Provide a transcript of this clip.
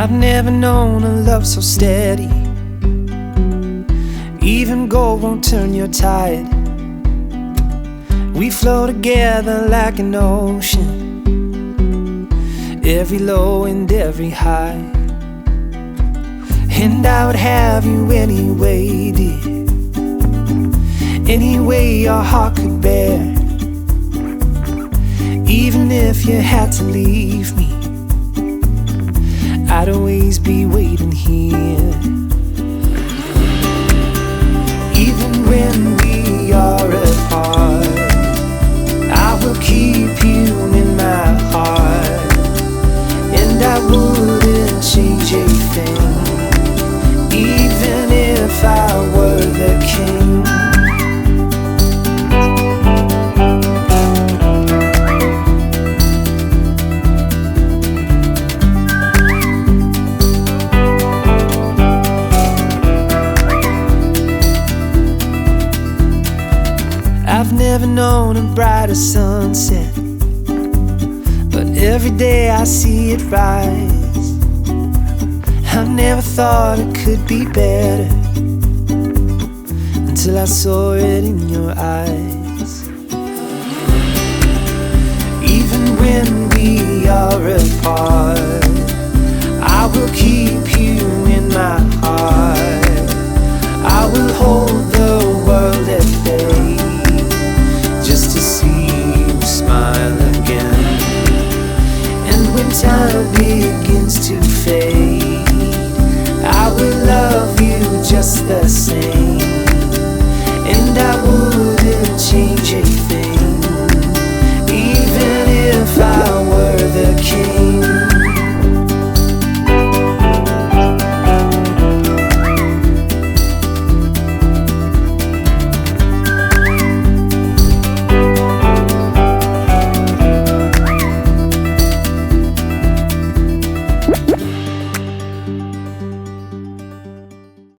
I've never known a love so steady. Even gold won't turn your tide. We flow together like an ocean, every low and every high. And I would have you anyway, dear, any way your heart could bear. Even if you had to leave me, I'd always be waiting here. Even when we are apart, I will keep you in my heart. And I wouldn't change a thing, even if I were the king. I've never known a brighter sunset, but every day I see it rise. I never thought it could be better until I saw it in your eyes. Even when we are apart, I will keep you in my heart. I will hold the world at bay just to see you smile again. And when time begins to fade, I will love you just the same.